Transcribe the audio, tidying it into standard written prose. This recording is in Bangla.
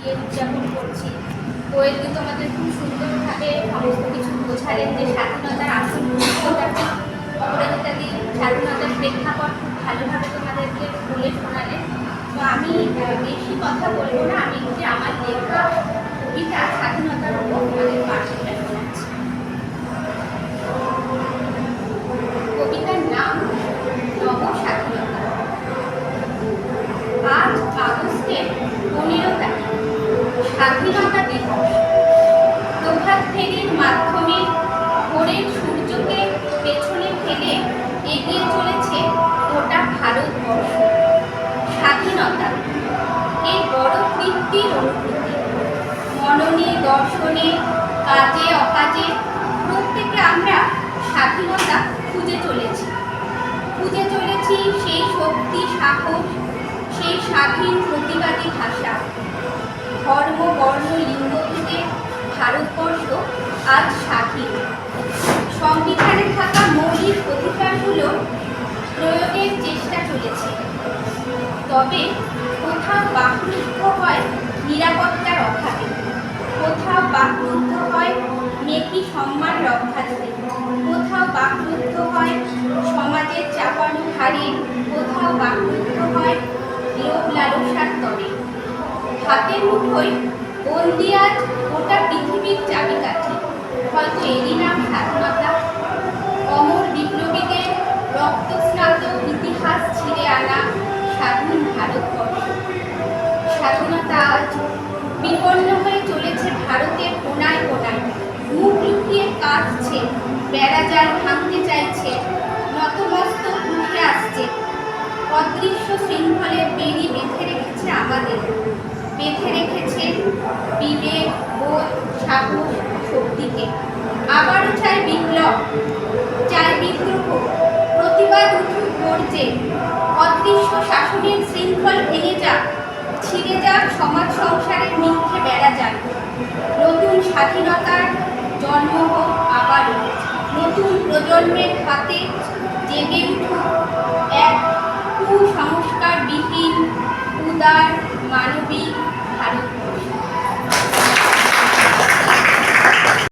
আজকে উদযাপন করছি। কোয়েলদি তোমাদের খুব সুন্দরভাবে সমস্ত কিছু বোঝালেন যে স্বাধীনতার আসল মূল্যটাকে, অপরাজিতাদি স্বাধীনতার প্রেক্ষাপট খুব ভালোভাবে তোমাদেরকে বলে শোনালেন। তো আমি বেশি কথা বলবো না, আমি যে আমার লেখা কবিতা স্বাধীনতার উপর তোমাদের পাঠ করে শোনাচ্ছি। কবিতার নাম নব স্বাধীনতা। আজ আগস্টের 15 তারিখ, স্বাধীনতা দিবস। প্রভাত ফেরির মাধ্যমে ভোরের সূর্যকে পেছনে ফেলে এগিয়ে চলেছে গোটা ভারতবর্ষ। স্বাধীনতা এই বড় তৃপ্তির অনুভূতি। মননে দর্শনে কাজে অকাজে প্রত্যেকে আমরা স্বাধীনতা খুঁজে চলেছি সেই শক্তি, সাহস, সেই স্বাধীন প্রতিবাদী ভাষা। ধর্ম, বর্ণ, লিঙ্গ থেকে ভারতবর্ষ আজ স্বাধীন। সংবিধানে থাকা মৌলিক অধিকারগুলো প্রয়োগের চেষ্টা চলেছে, তবে কোথাও বাকরুদ্ধ হয় নিরাপত্তার অভাবে, কোথাও বাকরুদ্ধ হয় মেকি সম্মান রক্ষার্থে, কোথাও বাকরুদ্ধ হয় সমাজের চাপানো হারে, কোথাও বাকরুদ্ধ হয় লোভ লালসার তরে। হাতের মুঠোয় বন্দি আজ গোটা পৃথিবীর চাবিকাঠি, হয়তো এরই নাম স্বাধীনতা। অমর বিপ্লবীদের রক্তস্নাত ইতিহাস ছিঁড়ে আনা স্বাধীন ভারতবর্ষ। স্বাধীনতা আজ বিপন্ন হয়ে চলেছে ভারতের কোনায় কোনায়। মুখ লুকিয়ে কাঁদছে, বেড়াজাল ভাঙতে চাইছে, নতমস্তক উঠে আসছে। অদৃশ্য শৃঙ্খলে বেড়ি বেঁধে রেখেছে আমাদের, বেঁধে রেখেছে বিবেক, বোধ, সাহস, শক্তিকে। আবারও চাই বিপ্লব, চাই বিদ্রোহ, প্রতিবাদ উঠুক গর্জে। অদৃশ্য শাসনের শৃঙ্খল ভেঙে যাক, ছিঁড়ে যাক সমাজ সংসারের মিথ্যে বেড়া যাক। নতুন স্বাধীনতার জন্ম হোক আবারও, নতুন প্রজন্মের হাতে জেগে উঠুক এক কুসংস্কারবিহীন, উদার, মানবিক,